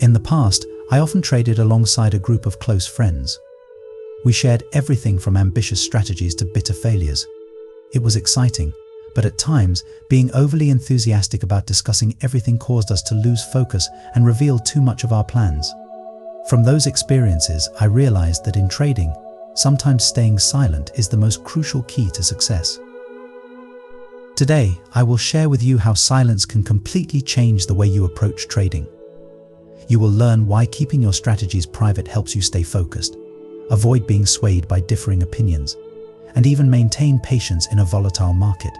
In the past, I often traded alongside a group of close friends. We shared everything from ambitious strategies to bitter failures. It was exciting, but at times, being overly enthusiastic about discussing everything caused us to lose focus and reveal too much of our plans. From those experiences, I realized that in trading, sometimes staying silent is the most crucial key to success. Today, I will share with you how silence can completely change the way you approach trading. You will learn why keeping your strategies private helps you stay focused, avoid being swayed by differing opinions, and even maintain patience in a volatile market.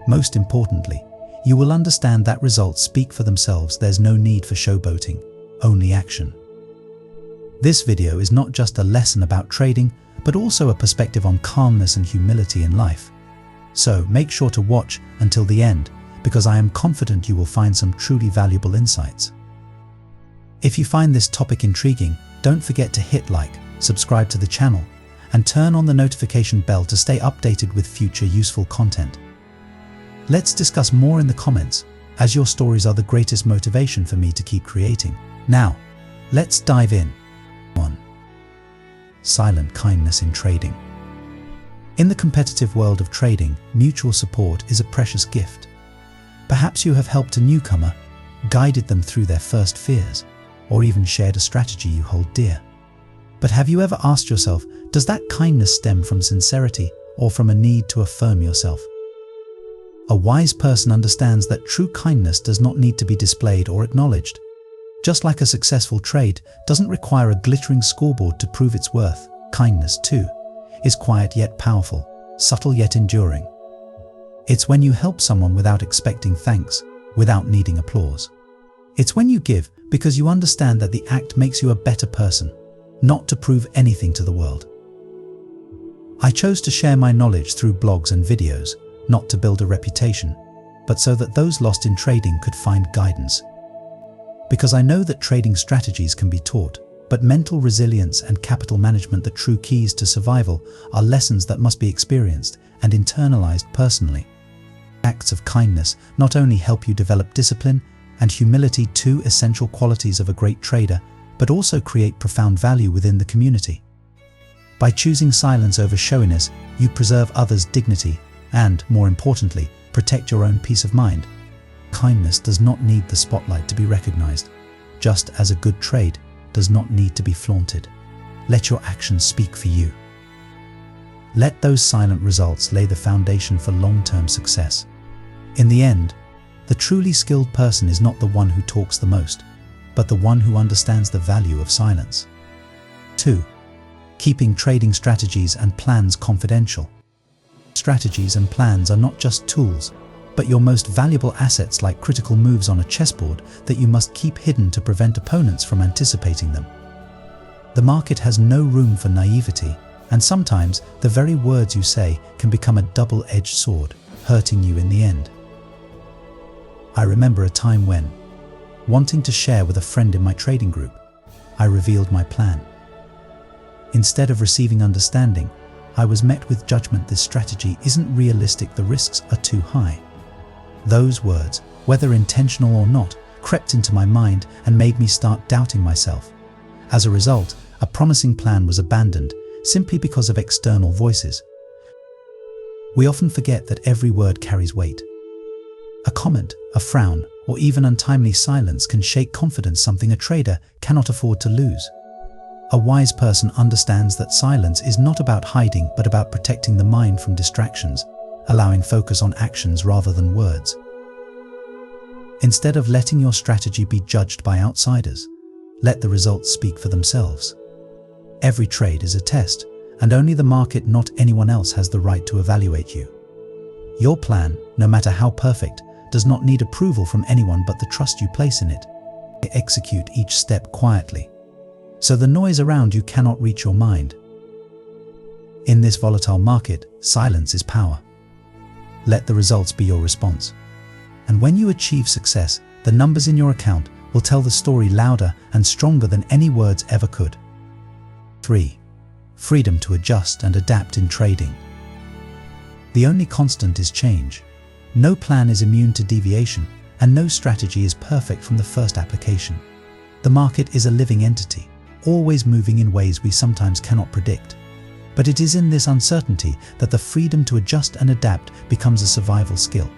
Most importantly, you will understand that results speak for themselves. There's no need for showboating, only action. This video is not just a lesson about trading, but also a perspective on calmness and humility in life. So make sure to watch until the end, because I am confident you will find some truly valuable insights. If you find this topic intriguing, don't forget to hit like, subscribe to the channel, and turn on the notification bell to stay updated with future useful content. Let's discuss more in the comments, as your stories are the greatest motivation for me to keep creating. Now, let's dive in. 1. Silent kindness in trading. In the competitive world of trading, mutual support is a precious gift. Perhaps you have helped a newcomer, guided them through their first fears, or even shared a strategy you hold dear. But have you ever asked yourself, does that kindness stem from sincerity or from a need to affirm yourself? A wise person understands that true kindness does not need to be displayed or acknowledged. Just like a successful trade doesn't require a glittering scoreboard to prove its worth, kindness too is quiet yet powerful, subtle yet enduring. It's when you help someone without expecting thanks, without needing applause. It's when you give because you understand that the act makes you a better person, not to prove anything to the world. I chose to share my knowledge through blogs and videos, not to build a reputation, but so that those lost in trading could find guidance. Because I know that trading strategies can be taught, but mental resilience and capital management, the true keys to survival, are lessons that must be experienced and internalized personally. Acts of kindness not only help you develop discipline and humility, two essential qualities of a great trader, but also create profound value within the community. By choosing silence over showiness, you preserve others' dignity and, more importantly, protect your own peace of mind. Kindness does not need the spotlight to be recognized, just as a good trade does not need to be flaunted. Let your actions speak for you. Let those silent results lay the foundation for long-term success. In the end, the truly skilled person is not the one who talks the most, but the one who understands the value of silence. 2. Keeping trading strategies and plans confidential. Strategies and plans are not just tools, but your most valuable assets, like critical moves on a chessboard that you must keep hidden to prevent opponents from anticipating them. The market has no room for naivety, and sometimes the very words you say can become a double-edged sword, hurting you in the end. I remember a time when, wanting to share with a friend in my trading group, I revealed my plan. Instead of receiving understanding, I was met with judgment. This strategy isn't realistic, the risks are too high. Those words, whether intentional or not, crept into my mind and made me start doubting myself. As a result, a promising plan was abandoned simply because of external voices. We often forget that every word carries weight. A comment, a frown, or even untimely silence can shake confidence, something a trader cannot afford to lose. A wise person understands that silence is not about hiding, but about protecting the mind from distractions, allowing focus on actions rather than words. Instead of letting your strategy be judged by outsiders, let the results speak for themselves. Every trade is a test, and only the market, not anyone else, has the right to evaluate you. Your plan, no matter how perfect, does not need approval from anyone but the trust you place in it. Execute each step quietly, so the noise around you cannot reach your mind. In this volatile market, silence is power. Let the results be your response. And when you achieve success, the numbers in your account will tell the story louder and stronger than any words ever could. 3. Freedom to adjust and adapt in trading. The only constant is change. No plan is immune to deviation, and no strategy is perfect from the first application. The market is a living entity, always moving in ways we sometimes cannot predict. But it is in this uncertainty that the freedom to adjust and adapt becomes a survival skill.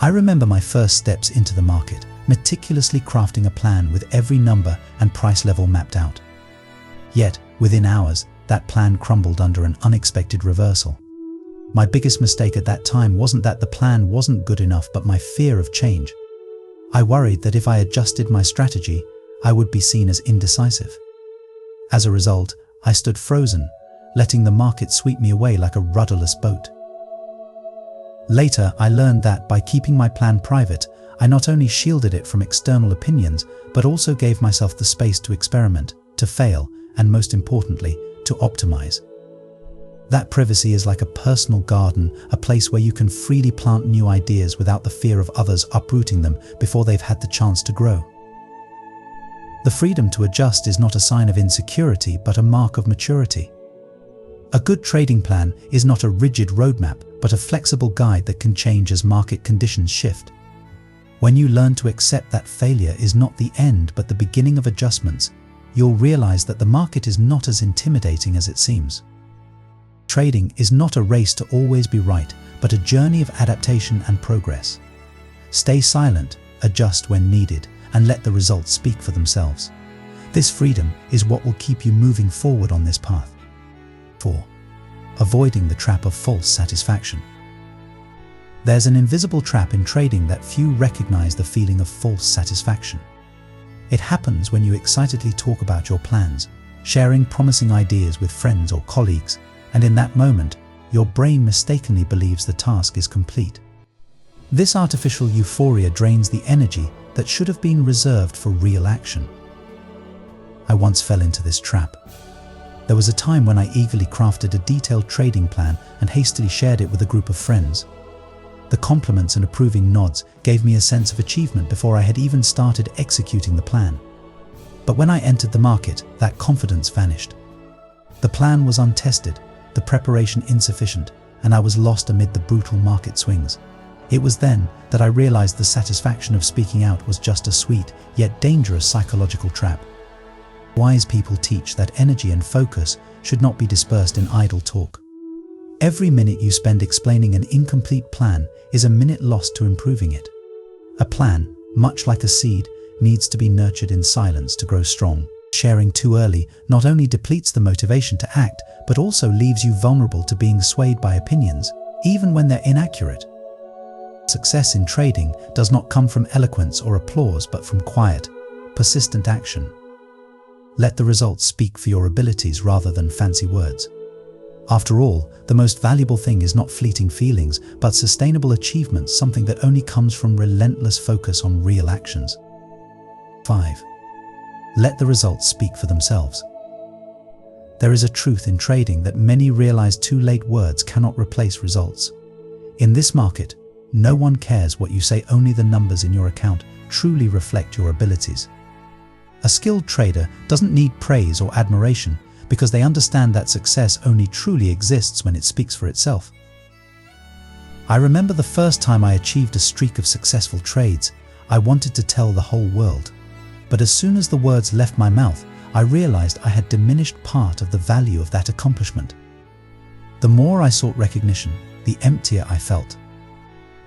I remember my first steps into the market, meticulously crafting a plan with every number and price level mapped out. Yet, within hours, that plan crumbled under an unexpected reversal. My biggest mistake at that time wasn't that the plan wasn't good enough, but my fear of change. I worried that if I adjusted my strategy, I would be seen as indecisive. As a result, I stood frozen, letting the market sweep me away like a rudderless boat. Later, I learned that by keeping my plan private, I not only shielded it from external opinions, but also gave myself the space to experiment, to fail, and most importantly, to optimize. That privacy is like a personal garden, a place where you can freely plant new ideas without the fear of others uprooting them before they've had the chance to grow. The freedom to adjust is not a sign of insecurity, but a mark of maturity. A good trading plan is not a rigid roadmap, but a flexible guide that can change as market conditions shift. When you learn to accept that failure is not the end, but the beginning of adjustments, you'll realize that the market is not as intimidating as it seems. Trading is not a race to always be right, but a journey of adaptation and progress. Stay silent, adjust when needed, and let the results speak for themselves. This freedom is what will keep you moving forward on this path. 4. Avoiding the trap of false satisfaction. There's an invisible trap in trading that few recognize: the feeling of false satisfaction. It happens when you excitedly talk about your plans, sharing promising ideas with friends or colleagues, and in that moment, your brain mistakenly believes the task is complete. This artificial euphoria drains the energy that should have been reserved for real action. I once fell into this trap. There was a time when I eagerly crafted a detailed trading plan and hastily shared it with a group of friends. The compliments and approving nods gave me a sense of achievement before I had even started executing the plan. But when I entered the market, that confidence vanished. The plan was untested, the preparation insufficient, and I was lost amid the brutal market swings. It was then that I realized the satisfaction of speaking out was just a sweet, yet dangerous psychological trap. Wise people teach that energy and focus should not be dispersed in idle talk. Every minute you spend explaining an incomplete plan is a minute lost to improving it. A plan, much like a seed, needs to be nurtured in silence to grow strong. Sharing too early not only depletes the motivation to act, but also leaves you vulnerable to being swayed by opinions, even when they're inaccurate. Success in trading does not come from eloquence or applause, but from quiet, persistent action. Let the results speak for your abilities rather than fancy words. After all, the most valuable thing is not fleeting feelings, but sustainable achievements, something that only comes from relentless focus on real actions. 5. Let the results speak for themselves. There is a truth in trading that many realize too late: words cannot replace results. In this market, no one cares what you say, only the numbers in your account truly reflect your abilities. A skilled trader doesn't need praise or admiration because they understand that success only truly exists when it speaks for itself. I remember the first time I achieved a streak of successful trades, I wanted to tell the whole world. But as soon as the words left my mouth, I realized I had diminished part of the value of that accomplishment. The more I sought recognition, the emptier I felt.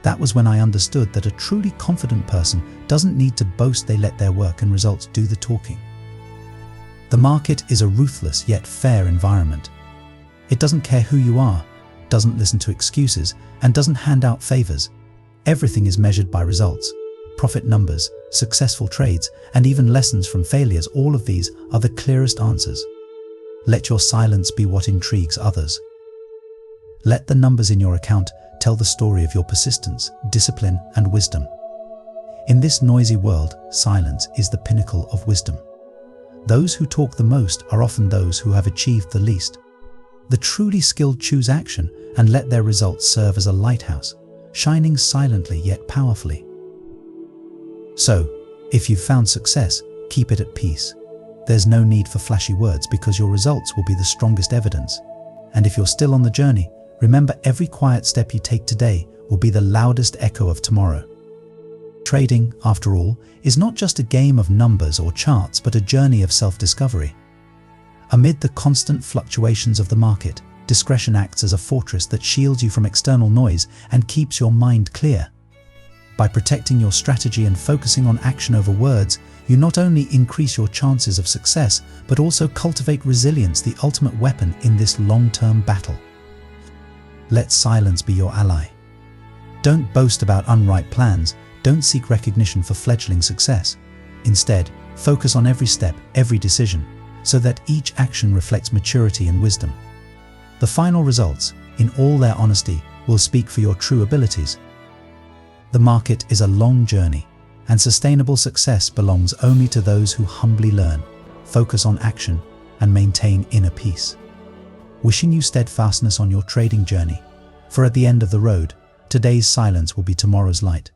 That was when I understood that a truly confident person doesn't need to boast, they let their work and results do the talking. The market is a ruthless yet fair environment. It doesn't care who you are, doesn't listen to excuses, and doesn't hand out favors. Everything is measured by results, profit numbers, successful trades, and even lessons from failures. All of these are the clearest answers. Let your silence be what intrigues others. Let the numbers in your account tell the story of your persistence, discipline, and wisdom. In this noisy world, silence is the pinnacle of wisdom. Those who talk the most are often those who have achieved the least. The truly skilled choose action and let their results serve as a lighthouse, shining silently yet powerfully. So, if you've found success, keep it at peace. There's no need for flashy words because your results will be the strongest evidence. And if you're still on the journey, remember, every quiet step you take today will be the loudest echo of tomorrow. Trading, after all, is not just a game of numbers or charts, but a journey of self-discovery. Amid the constant fluctuations of the market, discretion acts as a fortress that shields you from external noise and keeps your mind clear. By protecting your strategy and focusing on action over words, you not only increase your chances of success, but also cultivate resilience, the ultimate weapon in this long-term battle. Let silence be your ally. Don't boast about unripe plans. Don't seek recognition for fledgling success. Instead, focus on every step, every decision, so that each action reflects maturity and wisdom. The final results, in all their honesty, will speak for your true abilities. The market is a long journey, and sustainable success belongs only to those who humbly learn, focus on action, and maintain inner peace. Wishing you steadfastness on your trading journey, for at the end of the road, today's silence will be tomorrow's light.